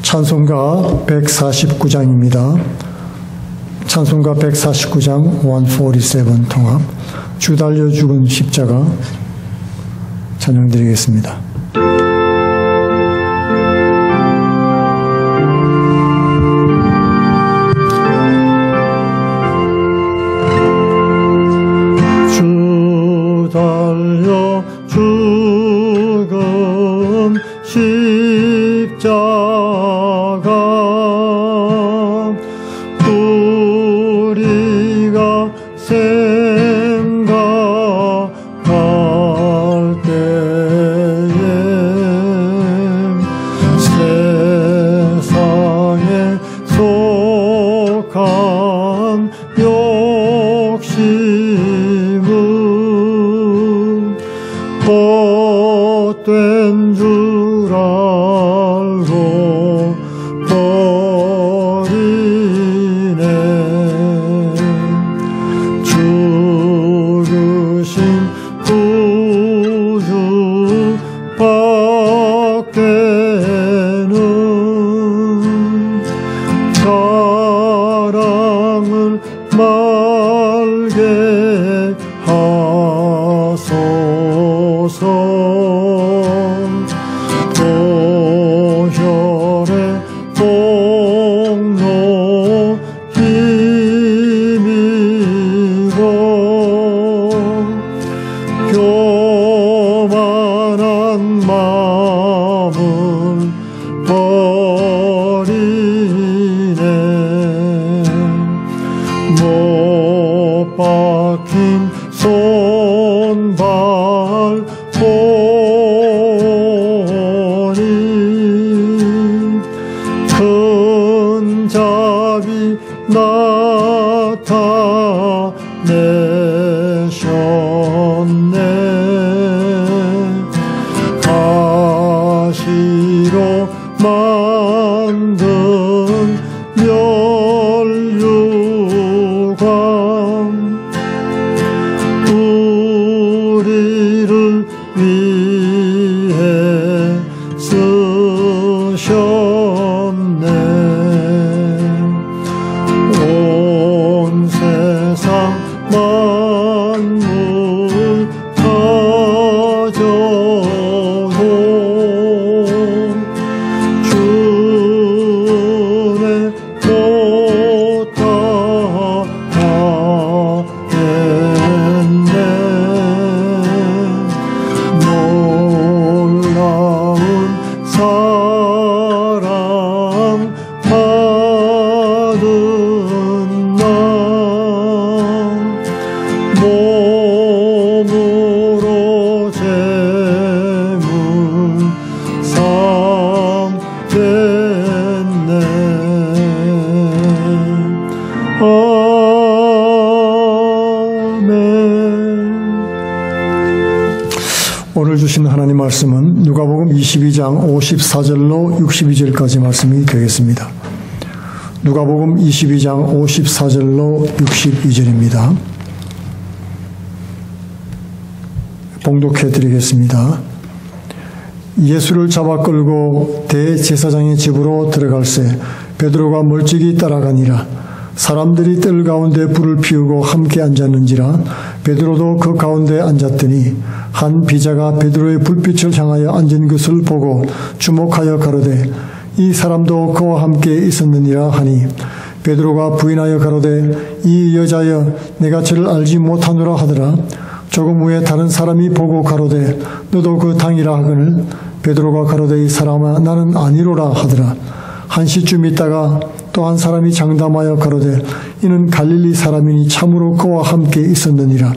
찬송가 149장입니다. 찬송가 149장 147 통합 주 달려 죽은 십자가 찬양드리겠습니다. 주 달려 죽은 십자가 우리가 생각할 때에 세상에 속한 욕심은 헛된 줄 알고 버리네. 죽으신 구주 밖에는 사랑을 말게 하소서. 보혈의 공로 힘입어 교만한 마음을 버리네. 못 박힌 손발 보니 큰 자비 나타내셨네. 가시로 만든 면류관 우리를 위해 쓰셨네. 온 세상 만물 가져도 주의 못다하겠네. 놀라운 사랑 받은 나 몸으로 재물 삼겠네. 아멘. 오늘 주신 하나님 말씀은 누가복음 22장 54절로 62절까지 말씀이 되겠습니다. 누가복음 22장 54절로 62절입니다. 봉독해 드리겠습니다. 예수를 잡아 끌고 대제사장의 집으로 들어갈새 베드로가 멀찍이 따라가니라. 사람들이 뜰 가운데 불을 피우고 함께 앉았는지라. 베드로도 그 가운데 앉았더니 한 비자가 베드로의 불빛을 향하여 앉은 것을 보고 주목하여 가로되 이 사람도 그와 함께 있었느니라 하니 베드로가 부인하여 가로되 이 여자여 내가 저를 알지 못하노라 하더라. 조금 후에 다른 사람이 보고 가로되 너도 그 당이라 하거늘 베드로가 가로되 이 사람아 나는 아니로라 하더라. 한 시쯤 있다가 또 한 사람이 장담하여 가로되 이는 갈릴리 사람이니 참으로 그와 함께 있었느니라.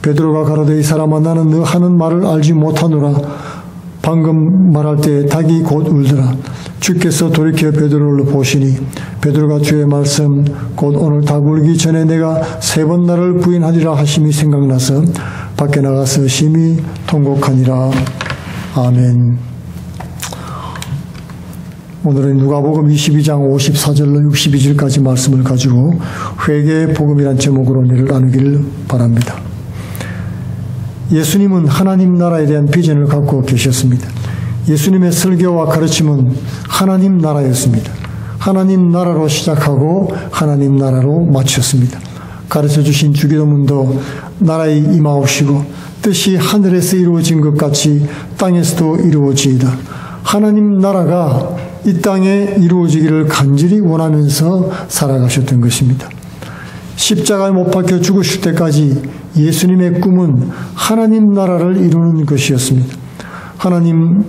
베드로가 가로되 이 사람아 나는 너 하는 말을 알지 못하노라. 방금 말할 때 닭이 곧 울더라. 주께서 돌이켜 베드로를 보시니 베드로가 주의 말씀 곧 오늘 닭 울기 전에 내가 3번 나를 부인하리라 하심이 생각나서 밖에 나가서 심히 통곡하니라. 아멘. 오늘은 누가복음 22장 54절로 62절까지 말씀을 가지고 회개의 복음이란 제목으로 은혜를 나누기를 바랍니다. 예수님은 하나님 나라에 대한 비전을 갖고 계셨습니다. 예수님의 설교와 가르침은 하나님 나라였습니다. 하나님 나라로 시작하고 하나님 나라로 마쳤습니다. 가르쳐 주신 주기도문도 나라에 임하옵시고 뜻이 하늘에서 이루어진 것 같이 땅에서도 이루어지이다. 하나님 나라가 이 땅에 이루어지기를 간절히 원하면서 살아가셨던 것입니다. 십자가에 못 박혀 죽으실 때까지 예수님의 꿈은 하나님 나라를 이루는 것이었습니다. 하나님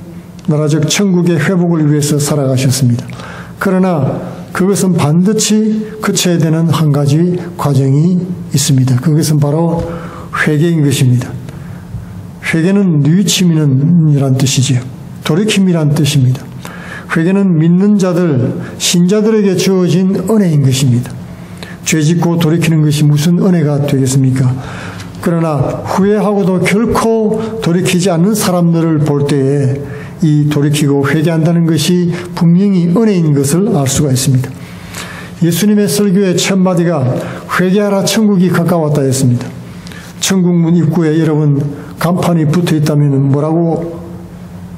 나라적 천국의 회복을 위해서 살아가셨습니다. 그러나 그것은 반드시 거쳐야 되는 한 가지 과정이 있습니다. 그것은 바로 회개인 것입니다. 회개는 뉘우침이란 뜻이지요. 돌이킴이란 뜻입니다. 회개는 믿는 자들, 신자들에게 주어진 은혜인 것입니다. 죄 짓고 돌이키는 것이 무슨 은혜가 되겠습니까? 그러나 후회하고도 결코 돌이키지 않는 사람들을 볼 때에 이 돌이키고 회개한다는 것이 분명히 은혜인 것을 알 수가 있습니다. 예수님의 설교의 첫 마디가 회개하라 천국이 가까웠다 했습니다. 천국문 입구에 여러분 간판이 붙어 있다면 뭐라고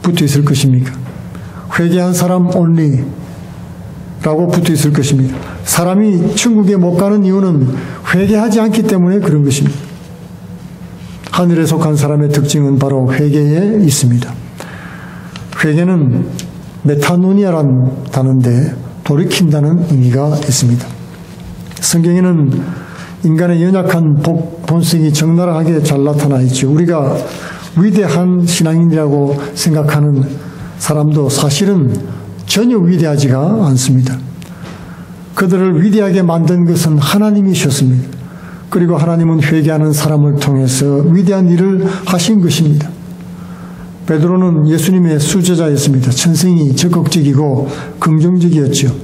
붙어 있을 것입니까? 회개한 사람 only 라고 붙어 있을 것입니다. 사람이 천국에 못 가는 이유는 회개하지 않기 때문에 그런 것입니다. 하늘에 속한 사람의 특징은 바로 회개에 있습니다. 회개는 메타노니아라는 단어인데 돌이킨다는 의미가 있습니다. 성경에는 인간의 연약한 본성이 적나라하게 잘 나타나 있죠. 우리가 위대한 신앙인이라고 생각하는 사람도 사실은 전혀 위대하지가 않습니다. 그들을 위대하게 만든 것은 하나님이셨습니다. 그리고 하나님은 회개하는 사람을 통해서 위대한 일을 하신 것입니다. 베드로는 예수님의 수제자였습니다. 천성이 적극적이고 긍정적이었죠.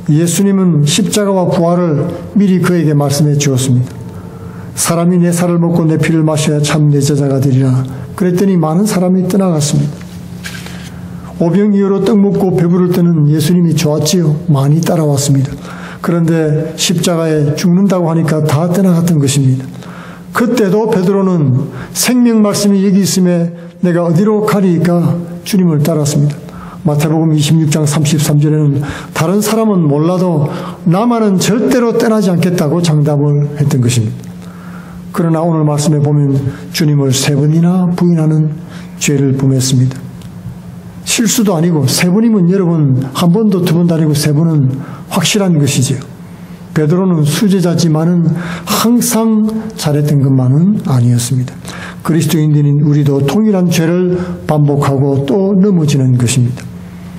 예수님은 십자가와 부활을 미리 그에게 말씀해 주었습니다. 사람이 내 살을 먹고 내 피를 마셔야 참 내 제자가 되리라. 그랬더니 많은 사람이 떠나갔습니다. 오병 이후로 떡 먹고 배부를 때는 예수님이 좋았지요. 많이 따라왔습니다. 그런데 십자가에 죽는다고 하니까 다 떠나갔던 것입니다. 그때도 베드로는 생명 말씀이 여기 있음에 내가 어디로 가리이까 주님을 따랐습니다. 마태복음 26장 33절에는 다른 사람은 몰라도 나만은 절대로 떠나지 않겠다고 장담을 했던 것입니다. 그러나 오늘 말씀에 보면 주님을 3번이나 부인하는 죄를 범했습니다. 실수도 아니고 3번이면 여러분 1번도 2번도 아니고 3번은 확실한 것이지요. 베드로는 수제자지만은 항상 잘했던 것만은 아니었습니다. 그리스도인들인 우리도 동일한 죄를 반복하고 또 넘어지는 것입니다.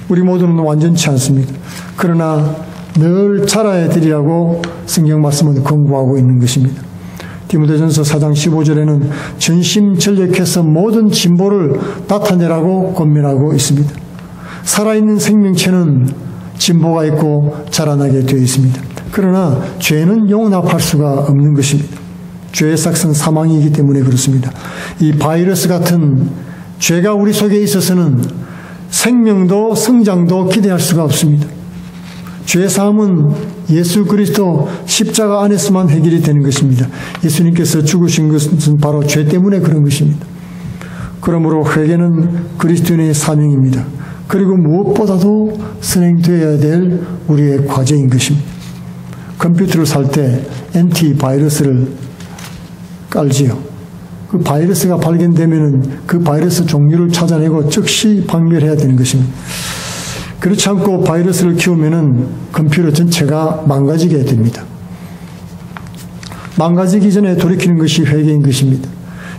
우리 모두는 완전치 않습니다. 그러나 늘 자라야 되리라고 성경 말씀은 권고하고 있는 것입니다. 디모데전서 4장 15절에는 전심전력해서 모든 진보를 나타내라고 권면하고 있습니다. 살아있는 생명체는 진보가 있고 자라나게 되어 있습니다. 그러나 죄는 용납할 수가 없는 것입니다. 죄의 삭은 사망이기 때문에 그렇습니다. 이 바이러스 같은 죄가 우리 속에 있어서는 생명도 성장도 기대할 수가 없습니다. 죄사함은 예수 그리스도 십자가 안에서만 해결이 되는 것입니다. 예수님께서 죽으신 것은 바로 죄 때문에 그런 것입니다. 그러므로 회개는 그리스도인의 사명입니다. 그리고 무엇보다도 선행되어야 될 우리의 과제인 것입니다. 컴퓨터를 살 때 엔티바이러스를 깔지요. 그 바이러스가 발견되면 그 바이러스 종류를 찾아내고 즉시 박멸해야 되는 것입니다. 그렇지 않고 바이러스를 키우면 컴퓨터 전체가 망가지게 됩니다. 망가지기 전에 돌이키는 것이 회개인 것입니다.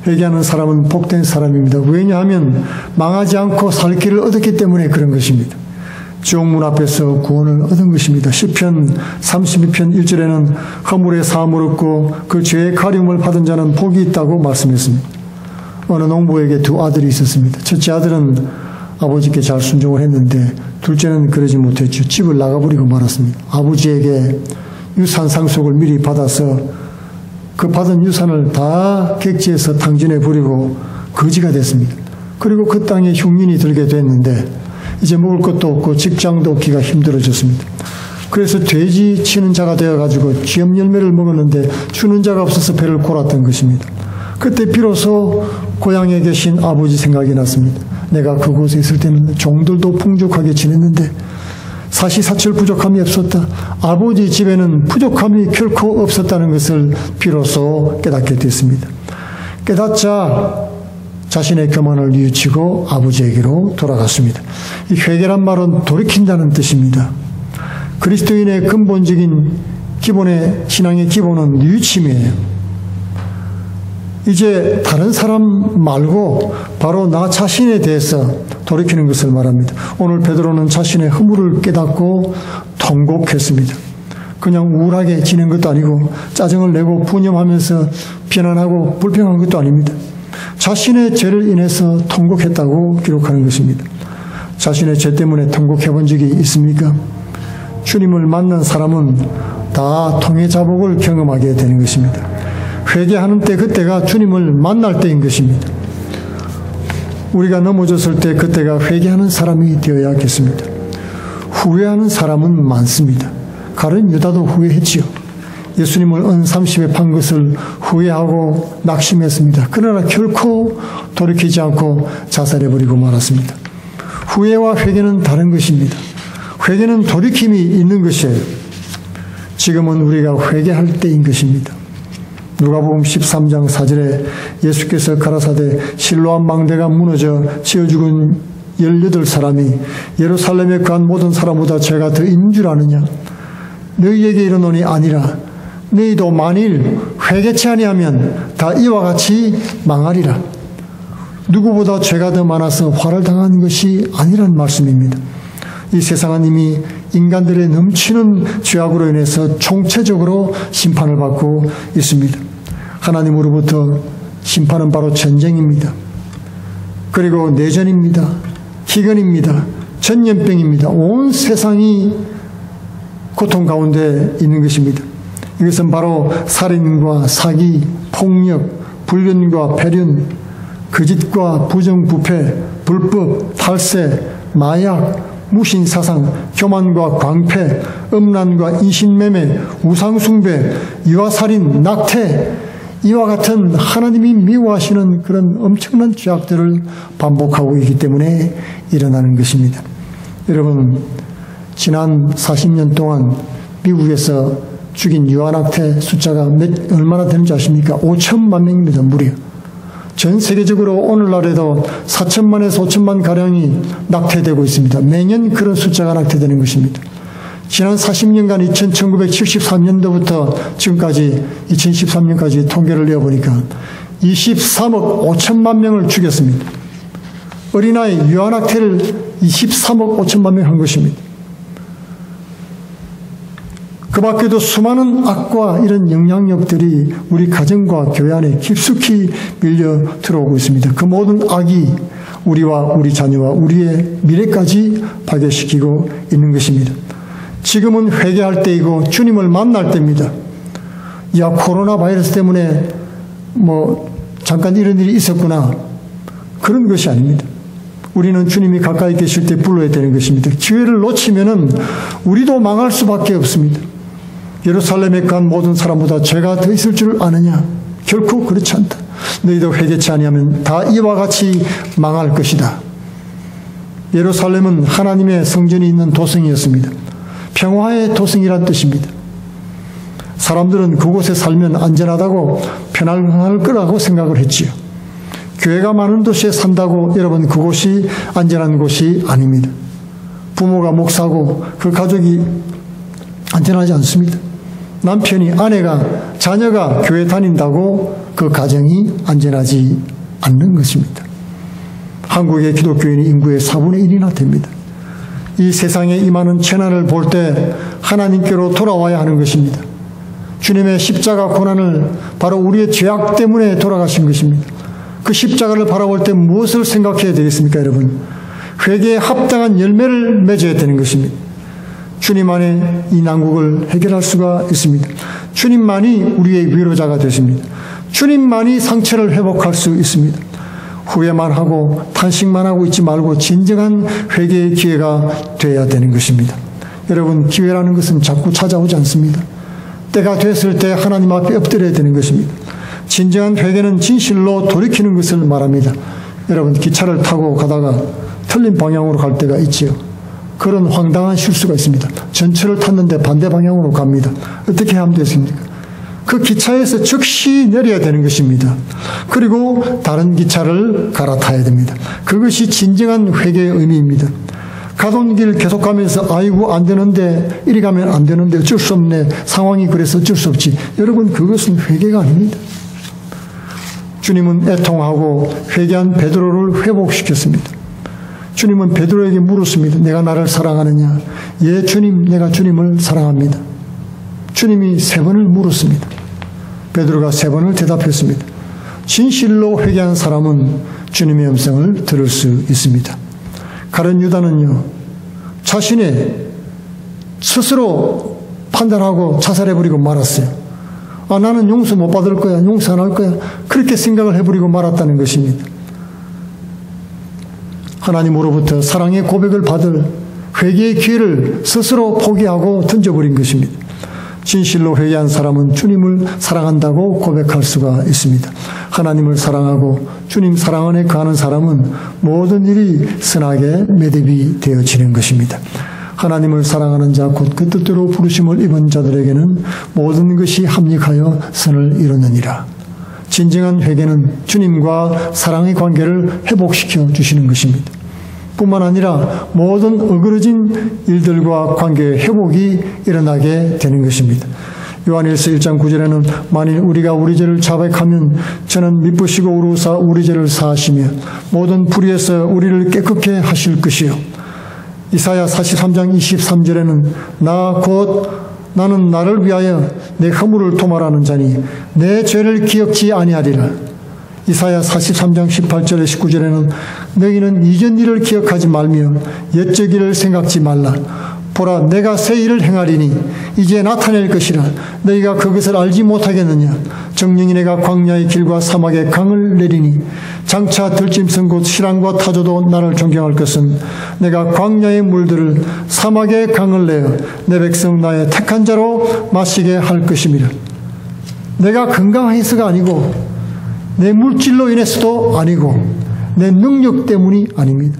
회개하는 사람은 복된 사람입니다. 왜냐하면 망하지 않고 살 길을 얻었기 때문에 그런 것입니다. 지옥문 앞에서 구원을 얻은 것입니다. 시편 32편 1절에는 허물의 사함을 얻고 그 죄의 가림을 받은 자는 복이 있다고 말씀했습니다. 어느 농부에게 2 아들이 있었습니다. 첫째 아들은 아버지께 잘 순종을 했는데 둘째는 그러지 못했죠. 집을 나가버리고 말았습니다. 아버지에게 유산 상속을 미리 받아서 그 받은 유산을 다 객지에서 탕진해 버리고 거지가 됐습니다. 그리고 그 땅에 흉년이 들게 됐는데 이제 먹을 것도 없고 직장도 얻기가 힘들어졌습니다. 그래서 돼지 치는 자가 되어가지고 쥐염 열매를 먹었는데 주는 자가 없어서 배를 골았던 것입니다. 그때 비로소 고향에 계신 아버지 생각이 났습니다. 내가 그곳에 있을 때는 종들도 풍족하게 지냈는데 사시사철 부족함이 없었다. 아버지 집에는 부족함이 결코 없었다는 것을 비로소 깨닫게 됐습니다. 깨닫자 자신의 교만을 뉘우치고 아버지에게로 돌아갔습니다. 이 회개란 말은 돌이킨다는 뜻입니다. 그리스도인의 근본적인 기본의 신앙의 기본은 뉘우침이에요. 이제 다른 사람 말고 바로 나 자신에 대해서 돌이키는 것을 말합니다. 오늘 베드로는 자신의 허물을 깨닫고 통곡했습니다. 그냥 우울하게 지낸 것도 아니고 짜증을 내고 분념하면서 비난하고 불평한 것도 아닙니다. 자신의 죄를 인해서 통곡했다고 기록하는 것입니다. 자신의 죄 때문에 통곡해 본 적이 있습니까? 주님을 만난 사람은 다 통해 자복을 경험하게 되는 것입니다. 회개하는 때 그때가 주님을 만날 때인 것입니다. 우리가 넘어졌을 때 그때가 회개하는 사람이 되어야겠습니다. 후회하는 사람은 많습니다. 가룟 유다도 후회했지요. 예수님을 은 30에 판 것을 후회하고 낙심했습니다. 그러나 결코 돌이키지 않고 자살해버리고 말았습니다. 후회와 회개는 다른 것입니다. 회개는 돌이킴이 있는 것이에요. 지금은 우리가 회개할 때인 것입니다. 누가복음 13장 4절에 예수께서 가라사대 실로암 망대가 무너져 치어 죽은 18사람이 예루살렘에 거한 모든 사람보다 죄가 더인 줄 아느냐? 너희에게 이르노니 아니라 너희도 만일 회개치 아니하면 다 이와 같이 망하리라. 누구보다 죄가 더 많아서 화를 당한 것이 아니란 말씀입니다. 이 세상은 이미 인간들의 넘치는 죄악으로 인해서 총체적으로 심판을 받고 있습니다. 하나님으로부터 심판은 바로 전쟁입니다. 그리고 내전입니다. 희근입니다. 전염병입니다. 온 세상이 고통 가운데 있는 것입니다. 이것은 바로 살인과 사기, 폭력, 불륜과 배륜, 거짓과 부정부패, 불법, 탈세, 마약, 무신사상, 교만과 광패, 음란과 인신매매, 우상숭배, 유아살인, 낙태, 이와 같은 하나님이 미워하시는 그런 엄청난 죄악들을 반복하고 있기 때문에 일어나는 것입니다. 여러분, 지난 40년 동안 미국에서 죽인 유아낙태 숫자가 얼마나 되는지 아십니까? 5천만 명입니다. 무려. 전 세계적으로 오늘날에도 4천만에서 5천만 가량이 낙태되고 있습니다. 매년 그런 숫자가 낙태되는 것입니다. 지난 40년간 1973년도부터 지금까지 2013년까지 통계를 내어보니까 23억 5천만 명을 죽였습니다. 어린아이 유아낙태를 23억 5천만 명 한 것입니다. 그 밖에도 수많은 악과 이런 영향력들이 우리 가정과 교회 안에 깊숙이 밀려 들어오고 있습니다. 그 모든 악이 우리와 우리 자녀와 우리의 미래까지 파괴시키고 있는 것입니다. 지금은 회개할 때이고 주님을 만날 때입니다. 야, 코로나 바이러스 때문에 잠깐 이런 일이 있었구나. 그런 것이 아닙니다. 우리는 주님이 가까이 계실 때 불러야 되는 것입니다. 기회를 놓치면은 우리도 망할 수밖에 없습니다. 예루살렘에 간 모든 사람보다 죄가 더 있을 줄 아느냐? 결코 그렇지 않다. 너희도 회개치 아니하면 다 이와 같이 망할 것이다. 예루살렘은 하나님의 성전이 있는 도성이었습니다. 평화의 도성이란 뜻입니다. 사람들은 그곳에 살면 안전하다고 편안할 거라고 생각을 했지요. 교회가 많은 도시에 산다고 여러분 그곳이 안전한 곳이 아닙니다. 부모가 목사고 그 가족이 안전하지 않습니다. 남편이, 아내가, 자녀가 교회 다닌다고 그 가정이 안전하지 않는 것입니다. 한국의 기독교인이 인구의 4분의 1이나 됩니다. 이 세상에 임하는 재난을 볼 때 하나님께로 돌아와야 하는 것입니다. 주님의 십자가 고난을 바로 우리의 죄악 때문에 돌아가신 것입니다. 그 십자가를 바라볼 때 무엇을 생각해야 되겠습니까, 여러분? 회개에 합당한 열매를 맺어야 되는 것입니다. 주님 안에 이 난국을 해결할 수가 있습니다. 주님만이 우리의 위로자가 되십니다. 주님만이 상처를 회복할 수 있습니다. 후회만 하고 탄식만 하고 있지 말고 진정한 회개의 기회가 되어야 되는 것입니다. 여러분, 기회라는 것은 자꾸 찾아오지 않습니다. 때가 됐을 때 하나님 앞에 엎드려야 되는 것입니다. 진정한 회개는 진실로 돌이키는 것을 말합니다. 여러분, 기차를 타고 가다가 틀린 방향으로 갈 때가 있지요. 그런 황당한 실수가 있습니다. 전철을 탔는데 반대 방향으로 갑니다. 어떻게 하면 되겠습니까? 그 기차에서 즉시 내려야 되는 것입니다. 그리고 다른 기차를 갈아타야 됩니다. 그것이 진정한 회개의 의미입니다. 가던 길 계속 가면서 아이고 안 되는데, 이리 가면 안 되는데 어쩔 수 없네, 상황이 그래서 어쩔 수 없지. 여러분, 그것은 회개가 아닙니다. 주님은 애통하고 회개한 베드로를 회복시켰습니다. 주님은 베드로에게 물었습니다. 내가 나를 사랑하느냐? 예, 주님, 내가 주님을 사랑합니다. 주님이 3번을 물었습니다. 베드로가 3번을 대답했습니다. 진실로 회개한 사람은 주님의 음성을 들을 수 있습니다. 가룟 유다는요, 자신의 스스로 판단하고 자살해버리고 말았어요. 아, 나는 용서 못 받을 거야, 용서 안 할 거야, 그렇게 생각을 해버리고 말았다는 것입니다. 하나님으로부터 사랑의 고백을 받을 회개의 기회를 스스로 포기하고 던져버린 것입니다. 진실로 회개한 사람은 주님을 사랑한다고 고백할 수가 있습니다. 하나님을 사랑하고 주님 사랑 안에 거하는 사람은 모든 일이 선하게 매듭이 되어지는 것입니다. 하나님을 사랑하는 자, 곧 그 뜻대로 부르심을 입은 자들에게는 모든 것이 합력하여 선을 이루느니라. 진정한 회개는 주님과 사랑의 관계를 회복시켜 주시는 것입니다. 뿐만 아니라 모든 어그러진 일들과 관계의 회복이 일어나게 되는 것입니다. 요한일서 1장 9절에는 만일 우리가 우리 죄를 자백하면 저는 미쁘시고 우루사 우리 죄를 사하시며 모든 불의에서 우리를 깨끗게 하실 것이요. 이사야 43장 23절에는 나는 나를 위하여 내 허물을 도말하는 자니 내 죄를 기억지 아니하리라. 이사야 43장 18절에 19절에는 너희는 이전 일을 기억하지 말며 옛적 일을 생각지 말라. 보라, 내가 새 일을 행하리니 이제 나타낼 것이라. 너희가 그것을 알지 못하겠느냐. 정령이 내가 광야의 길과 사막의 강을 내리니 장차 들짐승 곧 신랑과 타조도 나를 존경할 것은 내가 광야의 물들을 사막의 강을 내어 내 백성 나의 택한 자로 마시게 할 것임이라. 내가 건강해서가 아니고 내 물질로 인해서도 아니고 내 능력 때문이 아닙니다.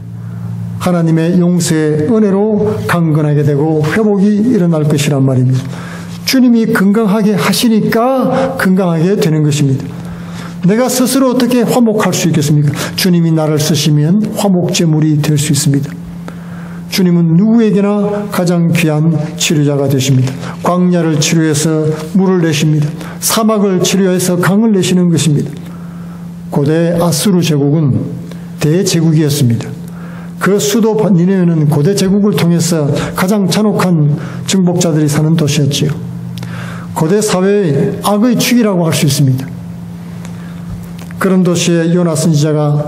하나님의 용서의 은혜로 강건하게 되고 회복이 일어날 것이란 말입니다. 주님이 건강하게 하시니까 건강하게 되는 것입니다. 내가 스스로 어떻게 화목할 수 있겠습니까? 주님이 나를 쓰시면 화목제물이 될 수 있습니다. 주님은 누구에게나 가장 귀한 치료자가 되십니다. 광야를 치료해서 물을 내십니다. 사막을 치료해서 강을 내시는 것입니다. 고대 아수르 제국은 대제국이었습니다. 그 수도 니네웨는 고대 제국을 통해서 가장 잔혹한 정복자들이 사는 도시였지요. 고대 사회의 악의 축이라고 할 수 있습니다. 그런 도시에 요나 선지자가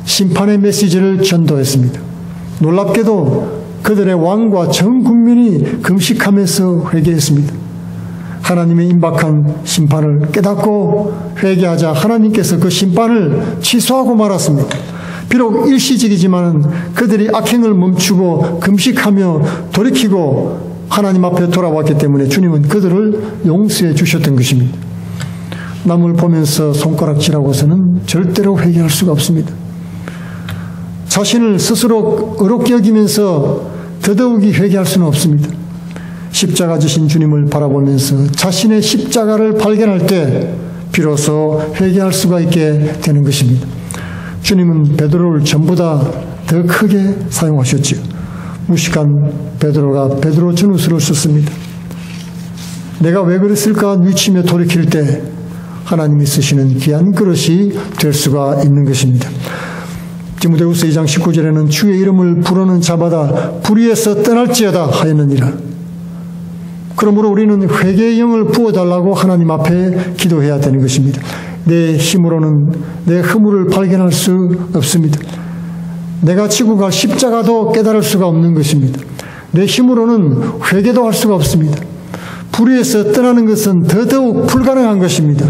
심판의 메시지를 전도했습니다. 놀랍게도 그들의 왕과 전 국민이 금식하면서 회개했습니다. 하나님의 임박한 심판을 깨닫고 회개하자 하나님께서 그 심판을 취소하고 말았습니다. 비록 일시적이지만 그들이 악행을 멈추고 금식하며 돌이키고 하나님 앞에 돌아왔기 때문에 주님은 그들을 용서해 주셨던 것입니다. 남을 보면서 손가락질하고서는 절대로 회개할 수가 없습니다. 자신을 스스로 어렵게 여기면서 더더욱이 회개할 수는 없습니다. 십자가 지신 주님을 바라보면서 자신의 십자가를 발견할 때 비로소 회개할 수가 있게 되는 것입니다. 주님은 베드로를 전보다 더 크게 사용하셨지요. 무식한 베드로가 베드로 전후서를 썼습니다. 내가 왜 그랬을까 뉘치며 돌이킬 때 하나님이 쓰시는 귀한 그릇이 될 수가 있는 것입니다. 디모데후서 2장 19절에는 주의 이름을 부르는 자마다 불의에서 떠날지어다 하였느니라. 그러므로 우리는 회개의 영을 부어달라고 하나님 앞에 기도해야 되는 것입니다. 내 힘으로는 내 허물을 발견할 수 없습니다. 내가 지고 갈 십자가도 깨달을 수가 없는 것입니다. 내 힘으로는 회개도 할 수가 없습니다. 불의에서 떠나는 것은 더더욱 불가능한 것입니다.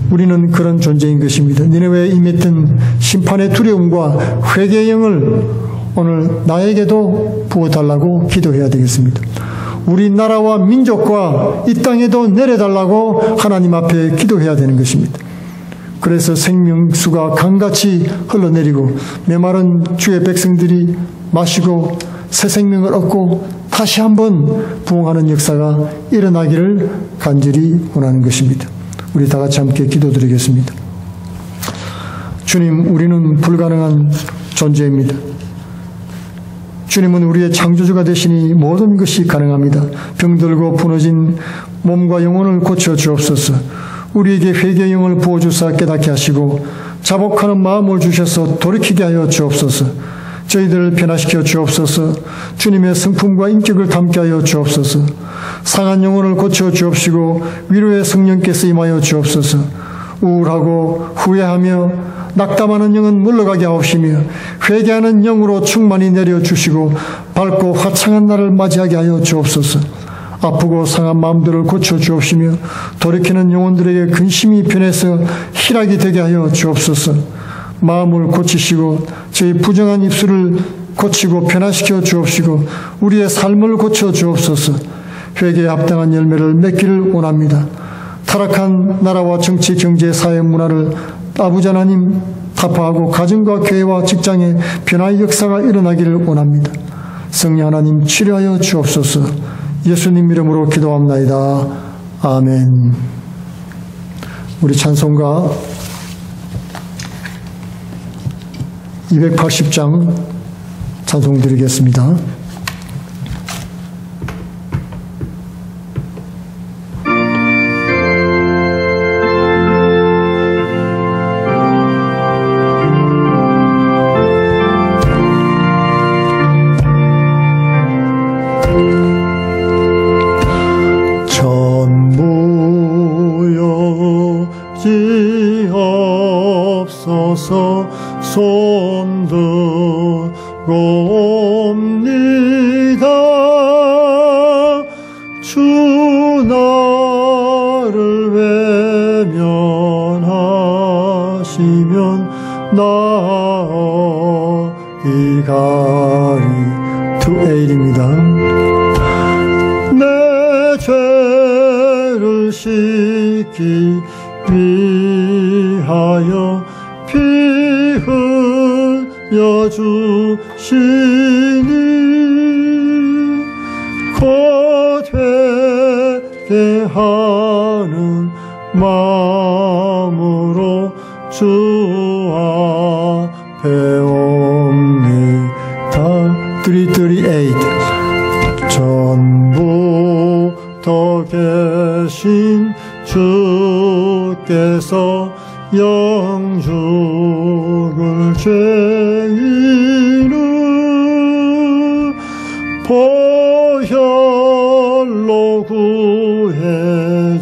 우리는 그런 존재인 것입니다. 니네웨에 임했던 심판의 두려움과 회개의 영을 오늘 나에게도 부어달라고 기도해야 되겠습니다. 우리나라와 민족과 이 땅에도 내려달라고 하나님 앞에 기도해야 되는 것입니다. 그래서 생명수가 강같이 흘러내리고 메마른 주의 백성들이 마시고 새 생명을 얻고 다시 한번 부흥하는 역사가 일어나기를 간절히 원하는 것입니다. 우리 다 같이 함께 기도드리겠습니다. 주님, 우리는 불가능한 존재입니다. 주님은 우리의 창조주가 되시니 모든 것이 가능합니다. 병들고 부러진 몸과 영혼을 고쳐 주옵소서. 우리에게 회개의 영을 부어주사 깨닫게 하시고 자복하는 마음을 주셔서 돌이키게 하여 주옵소서. 저희들을 변화시켜 주옵소서. 주님의 성품과 인격을 담게 하여 주옵소서. 상한 영혼을 고쳐 주옵시고 위로의 성령께서 임하여 주옵소서. 우울하고 후회하며 낙담하는 영은 물러가게 하옵시며 회개하는 영으로 충만히 내려주시고 밝고 화창한 날을 맞이하게 하여 주옵소서. 아프고 상한 마음들을 고쳐 주옵시며 돌이키는 영혼들에게 근심이 변해서 희락이 되게 하여 주옵소서. 마음을 고치시고 저희 부정한 입술을 고치고 변화시켜 주옵시고 우리의 삶을 고쳐 주옵소서. 회개에 합당한 열매를 맺기를 원합니다. 타락한 나라와 정치, 경제, 사회, 문화를 아버지 하나님 타파하고 가정과 교회와 직장에 변화의 역사가 일어나기를 원합니다. 성령 하나님 치료하여 주옵소서. 예수님 이름으로 기도합나이다. 아멘. 우리 찬송가 280장 찬송 드리겠습니다. 손들옵니다. 주 나를 외면하시면 나 어디 가리. 2:8입니다. 내 죄를 씻기 위하여 피 흘려 주시니 곧 회개하는 마음으로 주 앞에 옵니다. 3:38 전부터 계신 주께서 영죽을 죄인을 보혈로 구해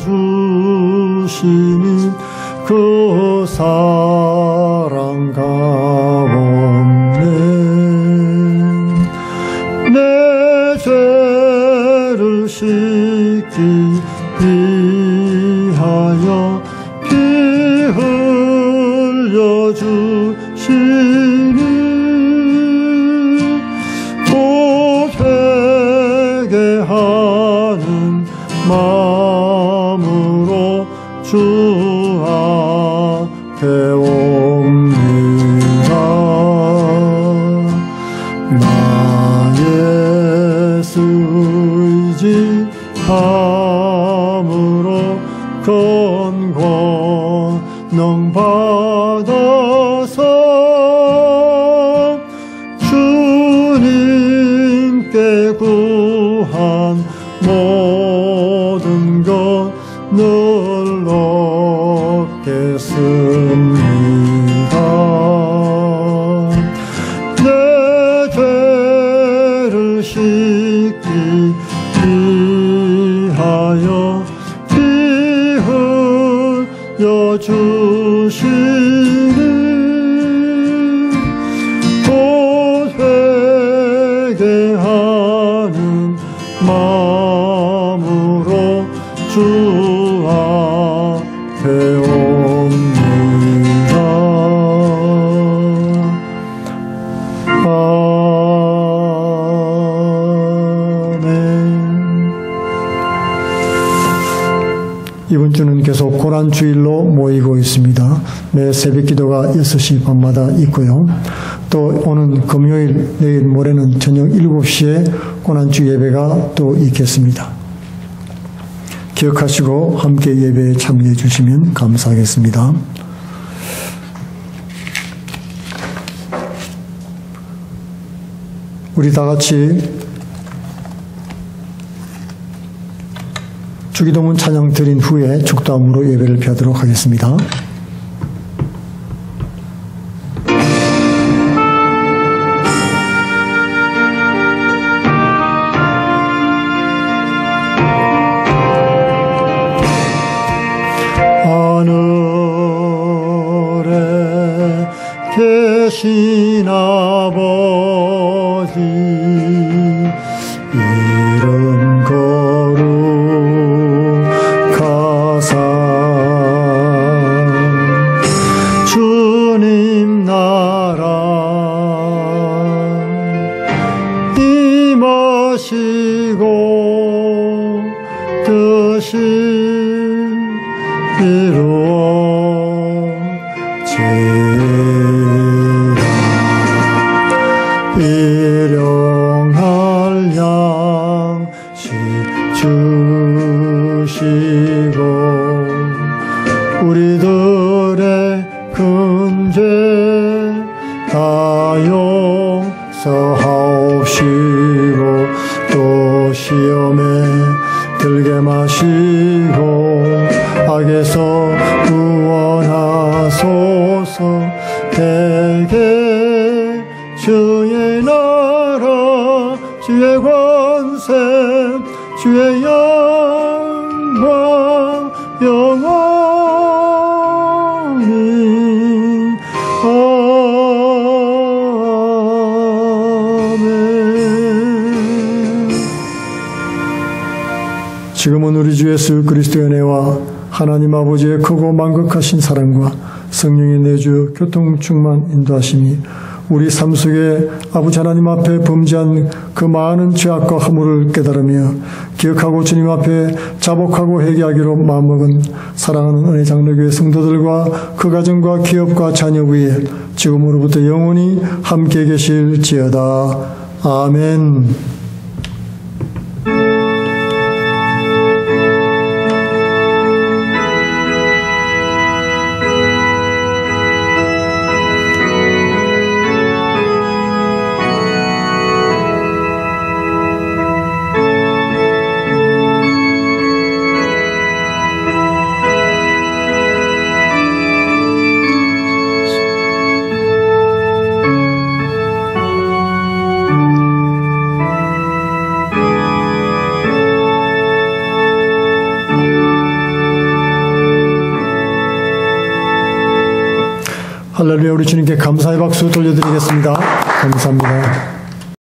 주시니 그 사랑 가운데 내 죄를 씻기 위하여 피 흘려 주시니 곧 회개하는 마음으로 주 앞에 옵니다. 나 예수 의지함으로 권능 받아서 주님께 구한 모든 것 늘 얻겠습니다. 내 죄를 씻기 위하여 피 흘려 주시니 곧 회개하는 마음으로 주 앞에 옵니다. 아멘. 이번 주는 계속 고난주일로 모이고 있습니다. 매 새벽 기도가 6시 반마다 있고요. 또 오는 금요일, 내일 모레는 저녁 7시에 고난주 예배가 또 있겠습니다. 기억하시고 함께 예배에 참여해 주시면 감사하겠습니다. 우리 다 같이 주기도문 찬양 드린 후에 축도함으로 예배를 펴도록 하겠습니다. 하늘에 계신 아버지 이름 거룩하사 주님 나라 임하시고 뜻이 이루어지라 일용할 양식 주시고 우리들의 근죄 다 용서하옵시고 또 시험에 들게 마시고 악에서 구원하소서. 대개 주의 나라 주의 권세 주의 영광 영원히 아멘. 지금은 우리 주 예수 그리스도의 은혜와 하나님 아버지의 크고 만극하신 사랑과 성령의 내주 교통 충만 인도하심이 우리 삶 속에 아버지 하나님 앞에 범죄한 그 많은 죄악과 허물을 깨달으며 기억하고 주님 앞에 자복하고 회개하기로 마음먹은 사랑하는 은혜 장로교회 성도들과 그 가정과 기업과 자녀 위에 지금으로부터 영원히 함께 계실지어다. 아멘. 할렐루야. 우리 주님께 감사의 박수 돌려드리겠습니다. 감사합니다.